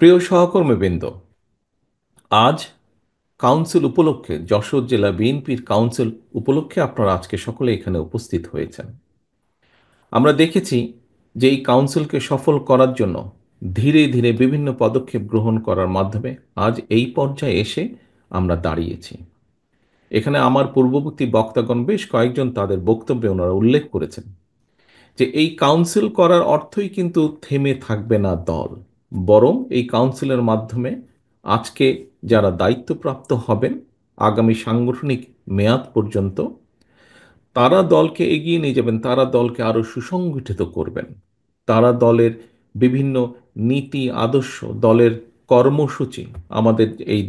প্রিয় সহকর্মীবৃন্দ, আজ কাউন্সিল উপলক্ষে যশোর জেলা বিএনপির কাউন্সিল উপলক্ষে আপনারা আজকে সকলে এখানে উপস্থিত হয়েছেন। আমরা দেখেছি যে এই কাউন্সিলকে সফল করার জন্য ধীরে ধীরে বিভিন্ন পদক্ষেপ গ্রহণ করার মাধ্যমে আজ এই পর্যায়ে এসে আমরা দাঁড়িয়েছি। এখানে আমার পূর্ববর্তী বক্তাগণ বেশ কয়েকজন তাদের বক্তব্যে ওনারা উল্লেখ করেছেন যে এই কাউন্সিল করার অর্থই কিন্তু থেমে থাকবে না দল, বরং এই কাউন্সিলের মাধ্যমে আজকে যারা দায়িত্বপ্রাপ্ত হবেন আগামী সাংগঠনিক মেয়াদ পর্যন্ত, তারা দলকে এগিয়ে নিয়ে যাবেন, তারা দলকে আরও সুসংগঠিত করবেন। তারা দলের বিভিন্ন নীতি আদর্শ, দলের কর্মসূচি, আমাদের এই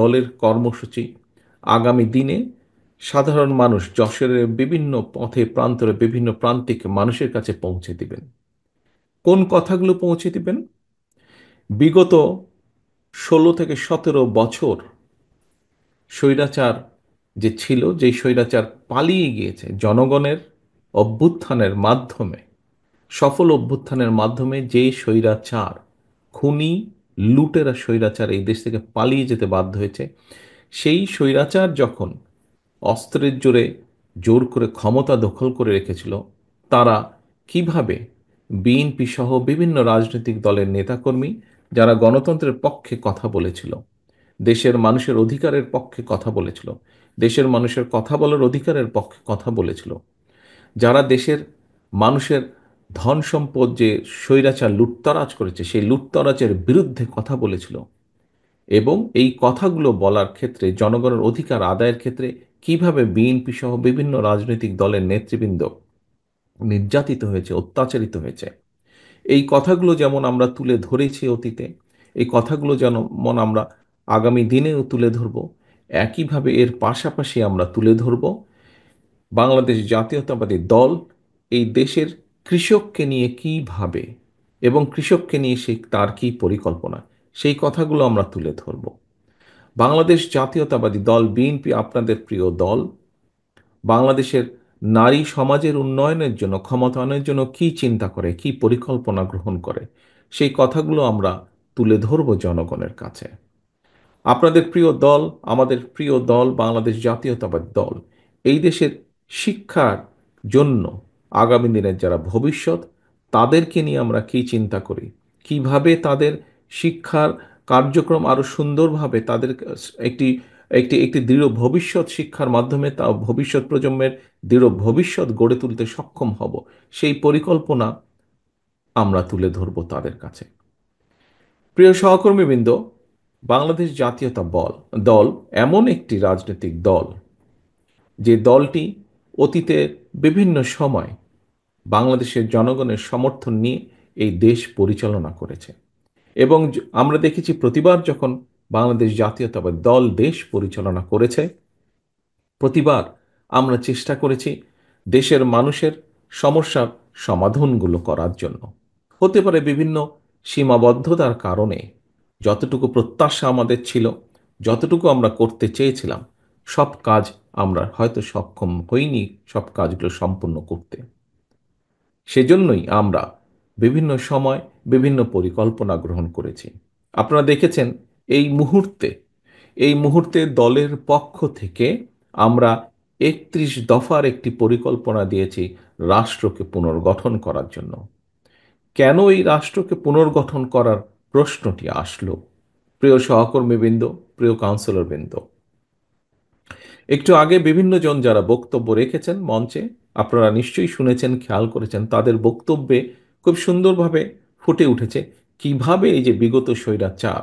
দলের কর্মসূচি আগামী দিনে সাধারণ মানুষ যশোরের বিভিন্ন পথে প্রান্তরে বিভিন্ন প্রান্তিক মানুষের কাছে পৌঁছে দিবেন। কোন কথাগুলো পৌঁছে দিবেন? বিগত 16 থেকে 17 বছর স্বৈরাচার যে ছিল, যেই স্বৈরাচার পালিয়ে গিয়েছে জনগণের অভ্যুত্থানের মাধ্যমে, সফল অভ্যুত্থানের মাধ্যমে যে স্বৈরাচার, খুনি লুটেরা স্বৈরাচার এই দেশ থেকে পালিয়ে যেতে বাধ্য হয়েছে, সেই স্বৈরাচার যখন অস্ত্রের জোরে জোর করে ক্ষমতা দখল করে রেখেছিল, তারা কিভাবে বিএনপি সহ বিভিন্ন রাজনৈতিক দলের নেতাকর্মী যারা গণতন্ত্রের পক্ষে কথা বলেছিল, দেশের মানুষের অধিকারের পক্ষে কথা বলেছিল, দেশের মানুষের কথা বলার অধিকারের পক্ষে কথা বলেছিল, যারা দেশের মানুষের ধন সম্পদ যে স্বৈরাচার লুটতরাজ করেছে সেই লুটতরাজের বিরুদ্ধে কথা বলেছিল, এবং এই কথাগুলো বলার ক্ষেত্রে জনগণের অধিকার আদায়ের ক্ষেত্রে কিভাবে বিএনপি সহ বিভিন্ন রাজনৈতিক দলের নেতৃবৃন্দ নির্যাতিত হয়েছে, অত্যাচারিত হয়েছে, এই কথাগুলো যেমন আমরা তুলে ধরেছি অতীতে, এই কথাগুলো যেমন আমরা আগামী দিনেও তুলে ধরব, একইভাবে এর পাশাপাশি আমরা তুলে ধরব বাংলাদেশ জাতীয়তাবাদী দল এই দেশের কৃষককে নিয়ে কী ভাবে এবং কৃষককে নিয়ে তার কী পরিকল্পনা, সেই কথাগুলো আমরা তুলে ধরব। বাংলাদেশ জাতীয়তাবাদী দল বিএনপি, আপনাদের প্রিয় দল, বাংলাদেশের নারী সমাজের উন্নয়নের জন্য, ক্ষমতায়নের জন্য কি চিন্তা করে, কি পরিকল্পনা গ্রহণ করে, সেই কথাগুলো আমরা তুলে ধরব জনগণের কাছে। আপনাদের প্রিয় দল, আমাদের প্রিয় দল বাংলাদেশ জাতীয়তাবাদী দল এই দেশের শিক্ষার জন্য আগামী দিনের যারা ভবিষ্যৎ, তাদেরকে নিয়ে আমরা কি চিন্তা করি, কিভাবে তাদের শিক্ষার কার্যক্রম আরও সুন্দরভাবে তাদের একটি একটি একটি দৃঢ় ভবিষ্যৎ শিক্ষার মাধ্যমে তা ভবিষ্যৎ প্রজন্মের দৃঢ় ভবিষ্যৎ গড়ে তুলতে সক্ষম হব, সেই পরিকল্পনা আমরা তুলে ধরব তাদের কাছে। প্রিয় সহকর্মীবৃন্দ, বাংলাদেশ দল এমন একটি রাজনৈতিক দল যে দলটি অতীতে বিভিন্ন সময় বাংলাদেশের জনগণের সমর্থন নিয়ে এই দেশ পরিচালনা করেছে, এবং আমরা দেখেছি প্রতিবার যখন বাংলাদেশ জাতীয়তাবাদী দল দেশ পরিচালনা করেছে, প্রতিবার আমরা চেষ্টা করেছি দেশের মানুষের সমস্যার সমাধানগুলো করার জন্য। হতে পারে বিভিন্ন সীমাবদ্ধতার কারণে যতটুকু প্রত্যাশা আমাদের ছিল, যতটুকু আমরা করতে চেয়েছিলাম, সব কাজ আমরা হয়তো সক্ষম হইনি সব কাজগুলো সম্পূর্ণ করতে। সেজন্যই আমরা বিভিন্ন সময় বিভিন্ন পরিকল্পনা গ্রহণ করেছি। আপনারা দেখেছেন এই মুহূর্তে এই মুহূর্তে দলের পক্ষ থেকে আমরা 31 দফার একটি পরিকল্পনা দিয়েছি রাষ্ট্রকে পুনর্গঠন করার জন্য। কেন এই রাষ্ট্রকে পুনর্গঠন করার প্রশ্নটি আসলো? প্রিয় সহকর্মীবৃন্দ, প্রিয় কাউন্সিলরবৃন্দ, একটু আগে বিভিন্ন জন যারা বক্তব্য রেখেছেন মঞ্চে, আপনারা নিশ্চয়ই শুনেছেন, খেয়াল করেছেন, তাদের বক্তব্যে খুব সুন্দরভাবে ফুটে উঠেছে কিভাবে এই যে বিগত স্বৈরাচার,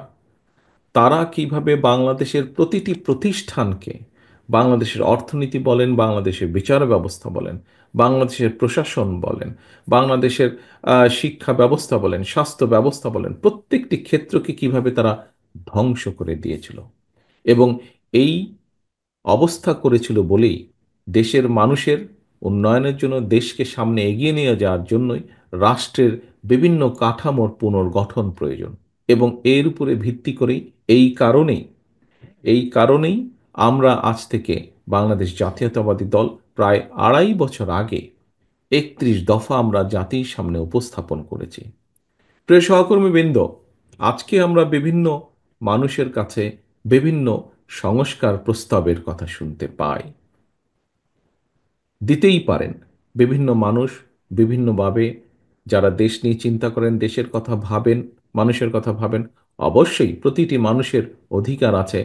তারা কিভাবে বাংলাদেশের প্রতিটি প্রতিষ্ঠানকে, বাংলাদেশের অর্থনীতি বলেন, বাংলাদেশের বিচার ব্যবস্থা বলেন, বাংলাদেশের প্রশাসন বলেন, বাংলাদেশের শিক্ষা ব্যবস্থা বলেন, স্বাস্থ্য ব্যবস্থা বলেন, প্রত্যেকটি ক্ষেত্রকে কিভাবে তারা ধ্বংস করে দিয়েছিল, এবং এই অবস্থা করেছিল বলেই দেশের মানুষের উন্নয়নের জন্য, দেশকে সামনে এগিয়ে নিয়ে যাওয়ার জন্যই রাষ্ট্রের বিভিন্ন কাঠামোর পুনর্গঠন প্রয়োজন। এবং এর উপরে ভিত্তি করেই এই কারণেই আমরা আজ থেকে বাংলাদেশ জাতীয়তাবাদী দল প্রায় 2.5 বছর আগে 31 দফা আমরা জাতির সামনে উপস্থাপন করেছি। প্রিয় সহকর্মীবৃন্দ, আজকে আমরা বিভিন্ন মানুষের কাছে বিভিন্ন সংস্কার প্রস্তাবের কথা শুনতে পাই। দিতেই পারেন। বিভিন্ন মানুষ বিভিন্নভাবে, যারা দেশ নিয়ে চিন্তা করেন, দেশের কথা ভাবেন, মানুষের কথা ভাবেন, অবশ্যই প্রতিটি মানুষের অধিকার আছে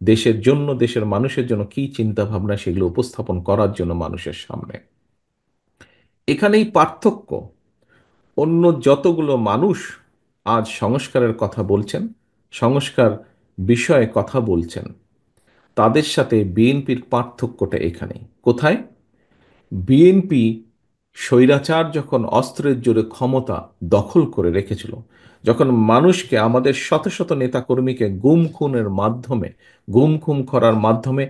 দেশের জন্য, দেশের মানুষের জন্য কি চিন্তা ভাবনা সেগুলো উপস্থাপন করার জন্য মানুষের সামনে। এখানেই পার্থক্য। অন্য যতগুলো মানুষ আজ সংস্কারের কথা বলছেন, সংস্কার বিষয়ে কথা বলছেন, তাদের সাথে বিএনপির পার্থক্যটা এখানেই। কোথায়? বিএনপি স্বৈরাচার যখন অস্ত্রের জোরে ক্ষমতা দখল করে রেখেছিল, যখন মানুষকে, আমাদের শত শত নেতাকর্মীকে গুম খুনের মাধ্যমে, গুম খুন করার মাধ্যমে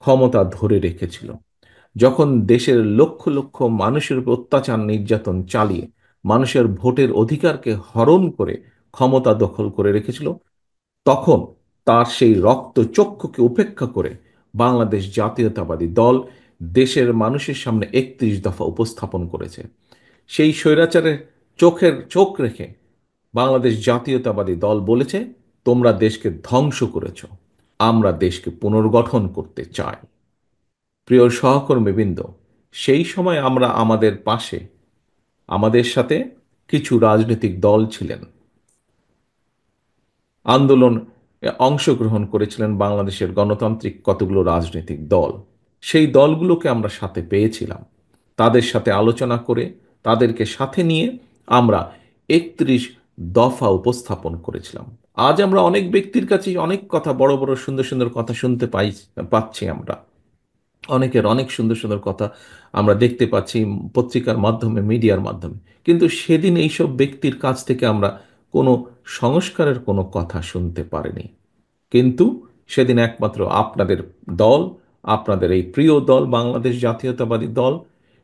ক্ষমতা ধরে রেখেছিল, যখন দেশের লক্ষ লক্ষ মানুষের উপর অত্যাচার নির্যাতন চালিয়ে মানুষের ভোটের অধিকারকে হরণ করে ক্ষমতা দখল করে রেখেছিল, তখন তার সেই রক্তচক্ষুকে উপেক্ষা করে বাংলাদেশ জাতীয়তাবাদী দল দেশের মানুষের সামনে ৩১ দফা উপস্থাপন করেছে। সেই স্বৈরাচারের চোখ রেখে বাংলাদেশ জাতীয়তাবাদী দল বলেছে, তোমরা দেশকে ধ্বংস করেছ, আমরা দেশকে পুনর্গঠন করতে চাই। প্রিয় সহকর্মীবৃন্দ, সেই সময় আমরা, আমাদের পাশে, আমাদের সাথে কিছু রাজনৈতিক দল ছিলেন, আন্দোলন অংশগ্রহণ করেছিলেন বাংলাদেশের গণতান্ত্রিক কতগুলো রাজনৈতিক দল। সেই দলগুলোকে আমরা সাথে পেয়েছিলাম। তাদের সাথে আলোচনা করে, তাদেরকে সাথে নিয়ে আমরা ৩১ দফা উপস্থাপন করেছিলাম। আজ আমরা অনেক ব্যক্তির কাছে অনেক কথা, বড় বড় সুন্দর সুন্দর কথা শুনতে পাচ্ছি আমরা। অনেকের অনেক সুন্দর সুন্দর কথা আমরা দেখতে পাচ্ছি পত্রিকার মাধ্যমে, মিডিয়ার মাধ্যমে। কিন্তু সেদিন এইসব ব্যক্তির কাছ থেকে আমরা কোনো সংস্কারের কোনো কথা শুনতে পারিনি। কিন্তু সেদিন একমাত্র আপনাদের দল, আপনাদের এই প্রিয় দল বাংলাদেশ জাতীয়তাবাদী দল,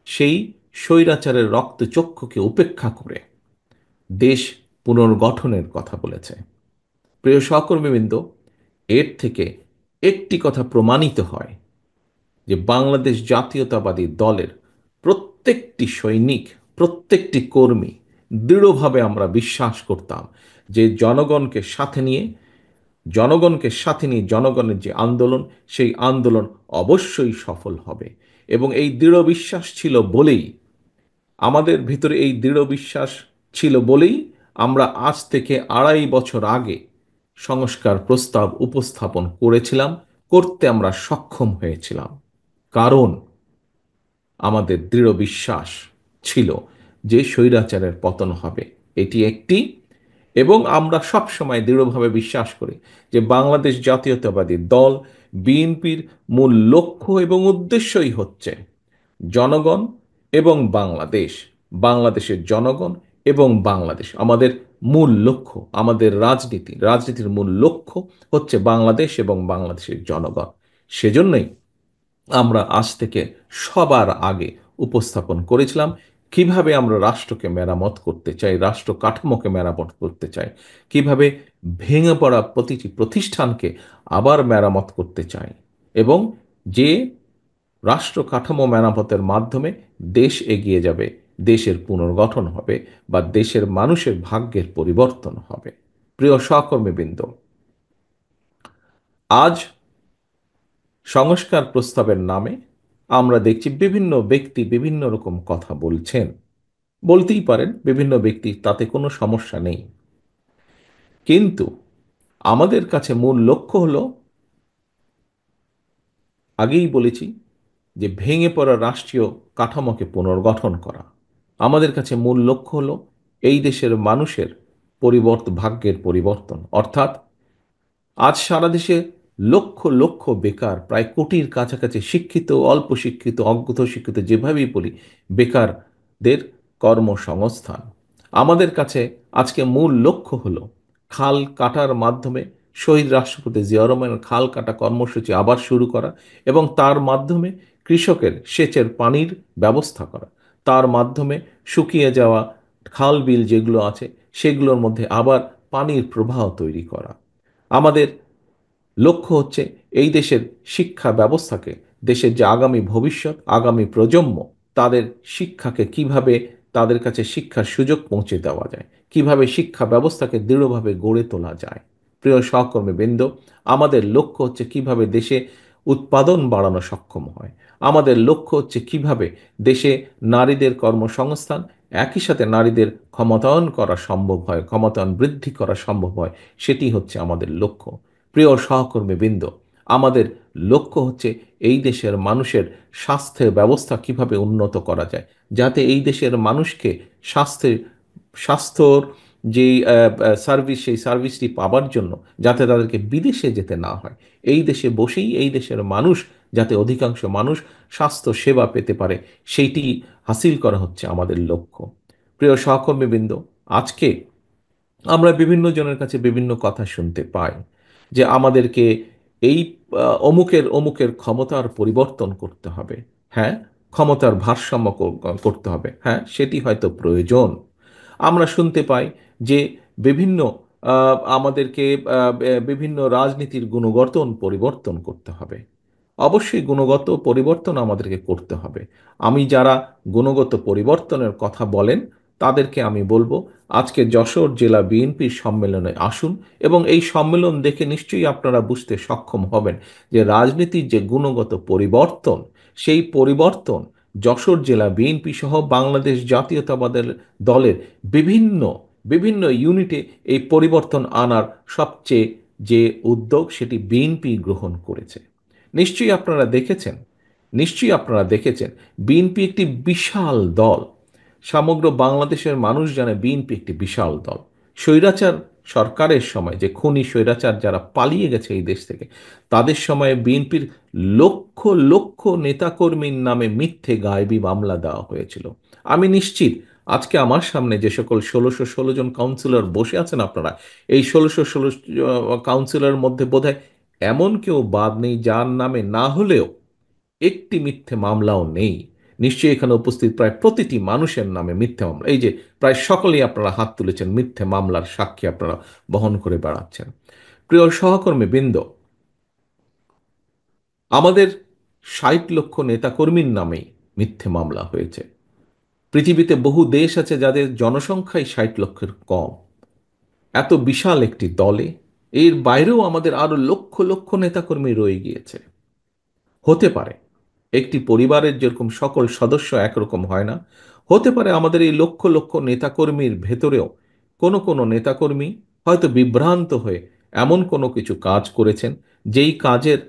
সেই স্বৈরাচারের রক্তচক্ষুকে উপেক্ষা করে দেশ পুনর্গঠনের কথা বলেছে। প্রিয় সহকর্মীবৃন্দ, এর থেকে একটি কথা প্রমাণিত হয় যে বাংলাদেশ জাতীয়তাবাদী দলের প্রত্যেকটি সৈনিক, প্রত্যেকটি কর্মী দৃঢ়ভাবে আমরা বিশ্বাস করতাম যে জনগণের যে আন্দোলন, সেই আন্দোলন অবশ্যই সফল হবে। এবং এই দৃঢ় বিশ্বাস ছিল বলেই, আমাদের ভিতরে এই দৃঢ় বিশ্বাস ছিল বলেই আমরা আজ থেকে ২.৫ বছর আগে সংস্কার প্রস্তাব উপস্থাপন করেছিলাম, করতে আমরা সক্ষম হয়েছিলাম। কারণ আমাদের দৃঢ় বিশ্বাস ছিল যে স্বৈরাচারের পতন হবে, এটি একটি। এবং আমরা সব সময় দৃঢ়ভাবে বিশ্বাস করি যে বাংলাদেশ জাতীয়তাবাদী দল, বিএনপির মূল লক্ষ্য এবং উদ্দেশ্যই হচ্ছে জনগণ এবং বাংলাদেশ, বাংলাদেশের জনগণ এবং বাংলাদেশ। আমাদের মূল লক্ষ্য, আমাদের রাজনীতির মূল লক্ষ্য হচ্ছে বাংলাদেশ এবং বাংলাদেশের জনগণ। সেজন্যই আমরা আজ থেকে সবার আগে উপস্থাপন করেছিলাম কিভাবে আমরা রাষ্ট্রকে মেরামত করতে চাই, রাষ্ট্র কাঠামোকে মেরামত করতে চাই, কিভাবে ভেঙে পড়া প্রতিটি প্রতিষ্ঠানকে আবার মেরামত করতে চাই, এবং যে রাষ্ট্র কাঠামো মেরামতের মাধ্যমে দেশ এগিয়ে যাবে, দেশের পুনর্গঠন হবে, বা দেশের মানুষের ভাগ্যের পরিবর্তন হবে। প্রিয় সহকর্মীবৃন্দ, আজ সংস্কার প্রস্তাবের নামে আমরা দেখছি বিভিন্ন ব্যক্তি বিভিন্ন রকম কথা বলছেন। বলতেই পারেন বিভিন্ন ব্যক্তি, তাতে কোনো সমস্যা নেই। কিন্তু আমাদের কাছে মূল লক্ষ্য হলো, আগেই বলেছি যে ভেঙে পড়া রাষ্ট্রীয় কাঠামোকে পুনর্গঠন করা। আমাদের কাছে মূল লক্ষ্য হলো এই দেশের মানুষের ভাগ্যের পরিবর্তন। অর্থাৎ আজ সারা দেশে লক্ষ লক্ষ বেকার, প্রায় কোটির কাছাকাছি শিক্ষিত, অল্প শিক্ষিত, অজ্ঞ শিক্ষিত, যেভাবেই বলি, বেকারদের কর্মসংস্থান। আমাদের কাছে আজকে মূল লক্ষ্য হলো খাল কাটার মাধ্যমে শহীদ রাষ্ট্রপতি জিয়া রহমানের খাল কাটা কর্মসূচি আবার শুরু করা, এবং তার মাধ্যমে কৃষকের সেচের পানির ব্যবস্থা করা, তার মাধ্যমে শুকিয়ে যাওয়া খাল বিল যেগুলো আছে সেগুলোর মধ্যে আবার পানির প্রবাহ তৈরি করা। আমাদের লক্ষ্য হচ্ছে এই দেশের শিক্ষা ব্যবস্থাকে, দেশের যে আগামী ভবিষ্যৎ, আগামী প্রজন্ম, তাদের শিক্ষাকে কিভাবে তাদের কাছে শিক্ষার সুযোগ পৌঁছে দেওয়া যায়, কিভাবে শিক্ষা ব্যবস্থাকে দৃঢ়ভাবে গড়ে তোলা যায়। প্রিয় সহকর্মীবৃন্দ, আমাদের লক্ষ্য হচ্ছে কিভাবে দেশে উৎপাদন বাড়ানো সক্ষম হয়। আমাদের লক্ষ্য হচ্ছে কিভাবে দেশে নারীদের কর্মসংস্থান, একই সাথে নারীদের ক্ষমতায়ন করা সম্ভব হয়, ক্ষমতায়ন বৃদ্ধি করা সম্ভব হয়, সেটি হচ্ছে আমাদের লক্ষ্য। প্রিয় সহকর্মীবৃন্দ, আমাদের লক্ষ্য হচ্ছে এই দেশের মানুষের স্বাস্থ্যের ব্যবস্থা কিভাবে উন্নত করা যায়, যাতে এই দেশের মানুষকে স্বাস্থ্যের স্বাস্থ্যর যেই সার্ভিস, সেই সার্ভিসটি পাবার জন্য যাতে তাদেরকে বিদেশে যেতে না হয়, এই দেশে বসেই এই দেশের মানুষ যাতে অধিকাংশ মানুষ স্বাস্থ্য সেবা পেতে পারে, সেইটি হাসিল করা হচ্ছে আমাদের লক্ষ্য। প্রিয় সহকর্মীবৃন্দ, আজকে আমরা বিভিন্ন জনের কাছে বিভিন্ন কথা শুনতে পাই যে আমাদেরকে এই অমুকের অমুকের ক্ষমতার পরিবর্তন করতে হবে। হ্যাঁ, ক্ষমতার ভারসাম্য করতে হবে, হ্যাঁ সেটি হয়তো প্রয়োজন। আমরা শুনতে পাই যে বিভিন্ন আমাদেরকে বিভিন্ন রাজনীতির গুণগত পরিবর্তন করতে হবে। অবশ্যই গুণগত পরিবর্তন আমাদেরকে করতে হবে। আমি যারা গুণগত পরিবর্তনের কথা বলেন তাদেরকে আমি বলবো, আজকে যশোর জেলা বিএনপির সম্মেলনে আসুন এবং এই সম্মেলন দেখে নিশ্চয়ই আপনারা বুঝতে সক্ষম হবেন যে রাজনীতির যে গুণগত পরিবর্তন, সেই পরিবর্তন যশোর জেলা বিএনপি সহ বাংলাদেশ জাতীয়তাবাদের দলের বিভিন্ন বিভিন্ন ইউনিটে এই পরিবর্তন আনার সবচেয়ে যে উদ্যোগ, সেটি বিএনপি গ্রহণ করেছে। নিশ্চয়ই আপনারা দেখেছেন, নিশ্চয়ই আপনারা দেখেছেন বিএনপি একটি বিশাল দল। সমগ্র বাংলাদেশের মানুষ জানে বিএনপি একটি বিশাল দল। স্বৈরাচার সরকারের সময় যে খুনি স্বৈরাচার যারা পালিয়ে গেছে এই দেশ থেকে, তাদের সময়ে বিএনপির লক্ষ লক্ষ নেতাকর্মীর নামে মিথ্যে গায়েবী মামলা দেওয়া হয়েছিল। আমি নিশ্চিত আজকে আমার সামনে যে সকল ১৬১৬ জন কাউন্সিলর বসে আছেন, আপনারা এই ১৬১৬ কাউন্সিলর মধ্যে বোধহয় এমন কেউ বাদ নেই যার নামে না হলেও একটি মিথ্যে মামলাও নেই। নিশ্চয়ই এখানে উপস্থিত প্রায় প্রতিটি মানুষের নামে মিথ্যে মামলা, এই যে প্রায় সকলেই আপনারা হাত তুলেছেন, মিথ্যে মামলার সাক্ষী আপনারা বহন করে বেড়াচ্ছেন। প্রিয় সহকর্মী বৃন্দ, আমাদের ৬০ লক্ষ নেতাকর্মীর নামেই মিথ্যে মামলা হয়েছে। পৃথিবীতে বহু দেশ আছে যাদের জনসংখ্যাই ৬০ লক্ষের কম। এত বিশাল একটি দলে এর বাইরেও আমাদের আরো লক্ষ লক্ষ নেতাকর্মী রয়ে গিয়েছে। হতে পারে একটি পরিবারের যেরকম সকল সদস্য একরকম হয় না, হতে পারে আমাদের এই লক্ষ লক্ষ নেতাকর্মীর ভেতরেও কোনো কোনো নেতাকর্মী হয়তো বিভ্রান্ত হয়ে এমন কোনো কিছু কাজ করেছেন যেই কাজের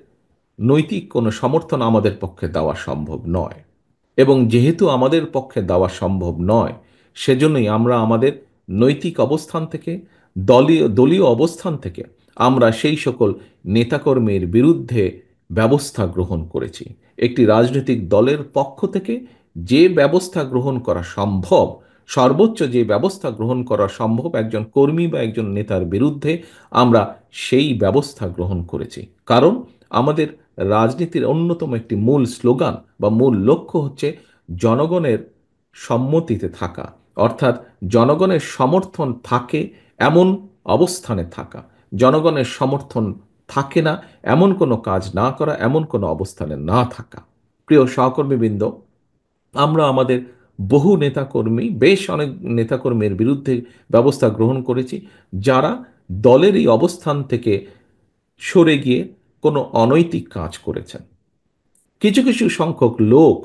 নৈতিক কোনো সমর্থন আমাদের পক্ষে দেওয়া সম্ভব নয়। এবং যেহেতু আমাদের পক্ষে দেওয়া সম্ভব নয়, সেজন্যই আমরা আমাদের নৈতিক অবস্থান থেকে, দলীয় দলীয় অবস্থান থেকে আমরা সেই সকল নেতাকর্মীর বিরুদ্ধে ব্যবস্থা গ্রহণ করেছি। একটি রাজনৈতিক দলের পক্ষ থেকে যে ব্যবস্থা গ্রহণ করা সম্ভব, সর্বোচ্চ যে ব্যবস্থা গ্রহণ করা সম্ভব একজন কর্মী বা একজন নেতার বিরুদ্ধে, আমরা সেই ব্যবস্থা গ্রহণ করেছি। কারণ আমাদের রাজনীতির অন্যতম একটি মূল স্লোগান বা মূল লক্ষ্য হচ্ছে জনগণের সম্মতিতে থাকা, অর্থাৎ জনগণের সমর্থন থাকে এমন অবস্থানে থাকা, জনগণের সমর্থন থাকে না এমন কোনো কাজ না করা, এমন কোনো অবস্থানে না থাকা। প্রিয় সহকর্মীবৃন্দ, আমরা আমাদের বহু নেতাকর্মী, বেশ অনেক নেতাকর্মীর বিরুদ্ধে ব্যবস্থা গ্রহণ করেছি যারা দলের এই অবস্থান থেকে সরে গিয়ে কোনো অনৈতিক কাজ করেছেন। কিছু কিছু সংখ্যক লোক,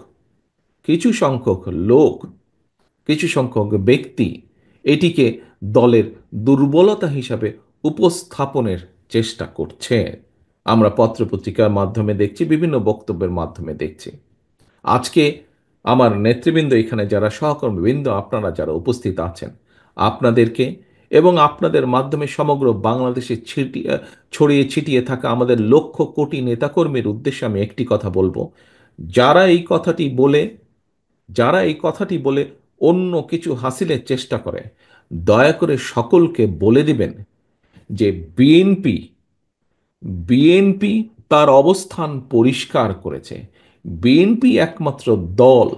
কিছু সংখ্যক লোক, কিছু সংখ্যক ব্যক্তি এটিকে দলের দুর্বলতা হিসাবে উপস্থাপনের চেষ্টা করছে। আমরা পত্রপত্রিকার মাধ্যমে দেখছি, বিভিন্ন বক্তব্যের মাধ্যমে দেখছি। আজকে আমার নেতৃবৃন্দ, এখানে যারা সহকর্মীবৃন্দ, আপনারা যারা উপস্থিত আছেন, আপনাদেরকে এবং আপনাদের মাধ্যমে সমগ্র বাংলাদেশে ছড়িয়ে ছিটিয়ে থাকা আমাদের লক্ষ কোটি নেতাকর্মীর উদ্দেশ্যে আমি একটি কথা বলবো। যারা এই কথাটি বলে, যারা এই কথাটি বলে অন্য কিছু হাসিলের চেষ্টা করে, দয়া করে সকলকে বলে দিবেন যে বিএনপি বিএনপি তার অবস্থান পরিষ্কার করেছে। বিএনপি একমাত্র দল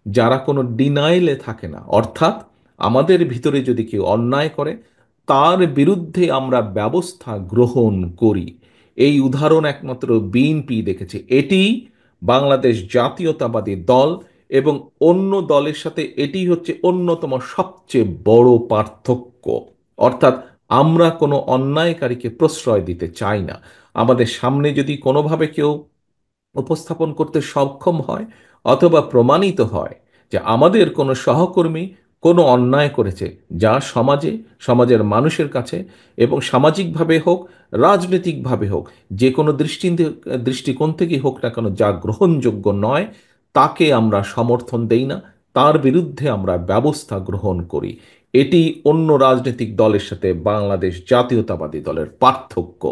যারা কোনো ডিনাইলে থাকে না, অর্থাৎ আমাদের ভিতরে যদি কেউ অন্যায় করে তার বিরুদ্ধে আমরা ব্যবস্থা গ্রহণ করি। এই উদাহরণ একমাত্র বিএনপি দেখেছে। এটি বাংলাদেশ জাতীয়তাবাদী দল এবং অন্য দলের সাথে এটি হচ্ছে অন্যতম সবচেয়ে বড় পার্থক্য। অর্থাৎ আমরা কোনো অন্যায়কারীকে প্রশ্রয় দিতে চাই না। আমাদের সামনে যদি কোনোভাবে কেউ উপস্থাপন করতে সক্ষম হয় অথবা প্রমাণিত হয় যে আমাদের কোনো সহকর্মী কোনো অন্যায় করেছে, যা সমাজের মানুষের কাছে এবং সামাজিকভাবে হোক, রাজনৈতিকভাবে হোক, যে কোনো দৃষ্টিকোণ থেকেই হোক না কেন, যা গ্রহণযোগ্য নয়, তাকে আমরা সমর্থন দেই না, তার বিরুদ্ধে আমরা ব্যবস্থা গ্রহণ করি। এটি অন্য রাজনৈতিক দলের সাথে বাংলাদেশ জাতীয়তাবাদী দলের পার্থক্য।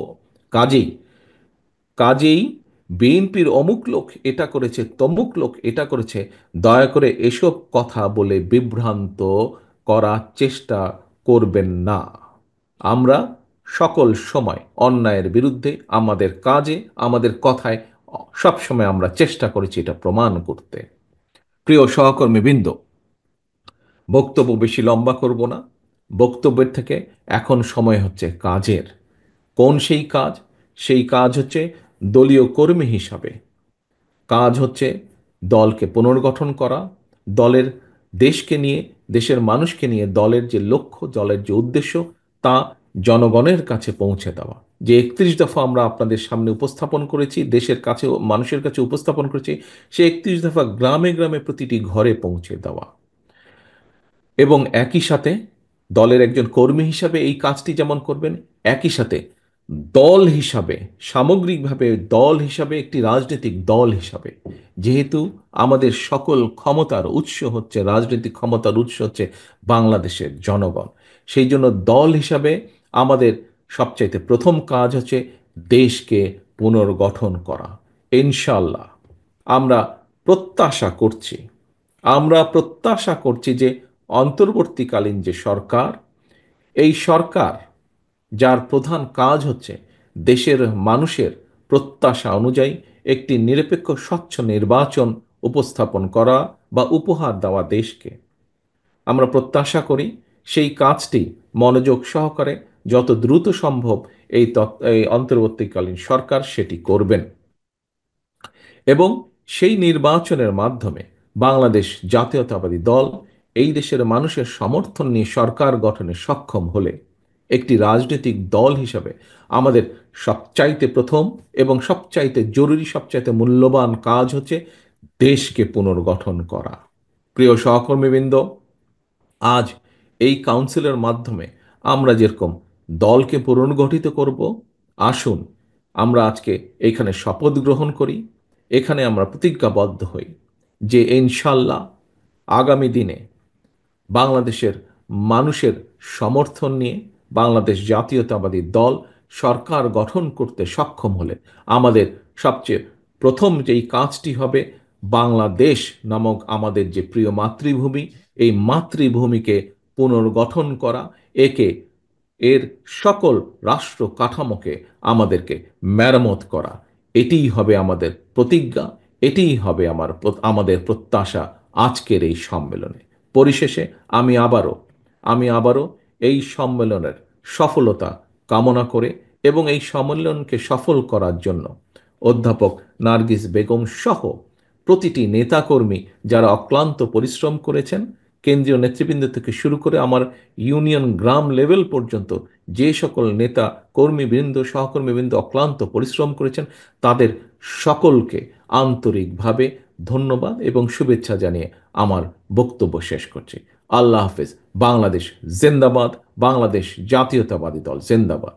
কাজেই কাজেই বিএনপির অমুক লোক এটা করেছে, তমুক লোক এটা করেছে, দয়া করে এসব কথা বলে বিভ্রান্ত করার চেষ্টা করবেন না। আমরা সকল সময় অন্যায়ের বিরুদ্ধে, আমাদের কাজে, আমাদের কথায় সবসময় আমরা চেষ্টা করেছি এটা প্রমাণ করতে। প্রিয় সহকর্মীবৃন্দ, বক্তব্য বেশি লম্বা করব না। বক্তব্যের থেকে এখন সময় হচ্ছে কাজের। কোন সেই কাজ? সেই কাজ হচ্ছে দলীয় কর্মী হিসাবে কাজ হচ্ছে দলকে পুনর্গঠন করা, দলের দেশকে নিয়ে, দেশের মানুষকে নিয়ে দলের যে লক্ষ্য, দলের যে উদ্দেশ্য, তা জনগণের কাছে পৌঁছে দেওয়া। যে 31 দফা আমরা আপনাদের সামনে উপস্থাপন করেছি, দেশের কাছে, মানুষের কাছে উপস্থাপন করেছি, সে 31 দফা গ্রামে গ্রামে প্রতিটি ঘরে পৌঁছে দেওয়া। এবং একই সাথে দলের একজন কর্মী হিসাবে এই কাজটি যেমন করবেন, একই সাথে দল হিসাবে, সামগ্রিকভাবে দল হিসাবে, একটি রাজনৈতিক দল হিসাবে, যেহেতু আমাদের সকল ক্ষমতার উৎস হচ্ছে, রাজনৈতিক ক্ষমতার উৎস হচ্ছে বাংলাদেশের জনগণ, সেই জন্য দল হিসাবে আমাদের সবচাইতে প্রথম কাজ হচ্ছে দেশকে পুনর্গঠন করা। ইনশাল্লাহ আমরা প্রত্যাশা করছি আমরা প্রত্যাশা করছি যে অন্তর্বর্তীকালীন যে সরকার, এই সরকার, যার প্রধান কাজ হচ্ছে দেশের মানুষের প্রত্যাশা অনুযায়ী একটি নিরপেক্ষ স্বচ্ছ নির্বাচন উপস্থাপন করা বা উপহার দেওয়া দেশকে, আমরা প্রত্যাশা করি সেই কাজটি মনোযোগ সহকারে যত দ্রুত সম্ভব এই অন্তর্বর্তীকালীন সরকার সেটি করবেন। এবং সেই নির্বাচনের মাধ্যমে বাংলাদেশ জাতীয়তাবাদী দল এই দেশের মানুষের সমর্থন নিয়ে সরকার গঠনে সক্ষম হলে, একটি রাজনৈতিক দল হিসাবে আমাদের সবচাইতে প্রথম এবং সবচাইতে জরুরি, সবচাইতে মূল্যবান কাজ হচ্ছে দেশকে পুনর্গঠন করা। প্রিয় সহকর্মীবৃন্দ, আজ এই কাউন্সিলের মাধ্যমে আমরা যেরকম দলকে পুনর্গঠিত করব, আসুন আমরা আজকে এখানে শপথ গ্রহণ করি, এখানে আমরা প্রতিজ্ঞাবদ্ধ হই যে ইনশাল্লাহ আগামী দিনে বাংলাদেশের মানুষের সমর্থন নিয়ে বাংলাদেশ জাতীয়তাবাদী দল সরকার গঠন করতে সক্ষম হলে আমাদের সবচেয়ে প্রথম যেই কাজটি হবে, বাংলাদেশ নামক আমাদের যে প্রিয় মাতৃভূমি, এই মাতৃভূমিকে পুনর্গঠন করা, একে, এর সকল রাষ্ট্র কাঠামোকে আমাদেরকে মেরামত করা। এটিই হবে আমাদের প্রতিজ্ঞা, এটিই হবে আমাদের প্রত্যাশা আজকের এই সম্মেলনে। পরিশেষে আমি আবারও এই সম্মেলনের সফলতা কামনা করে এবং এই সম্মেলনকে সফল করার জন্য অধ্যাপক নার্গিস বেগম সহ প্রতিটি নেতাকর্মী যারা অক্লান্ত পরিশ্রম করেছেন, কেন্দ্রীয় নেতৃবৃন্দ থেকে শুরু করে আমার ইউনিয়ন গ্রাম লেভেল পর্যন্ত যে সকল নেতা কর্মীবৃন্দ, সহকর্মীবৃন্দ অক্লান্ত পরিশ্রম করেছেন, তাদের সকলকে আন্তরিকভাবে ধন্যবাদ এবং শুভেচ্ছা জানিয়ে আমার বক্তব্য শেষ করছি। আল্লাহ হাফেজ। বাংলাদেশ জিন্দাবাদ। বাংলাদেশ জাতীয়তাবাদী দল জিন্দাবাদ।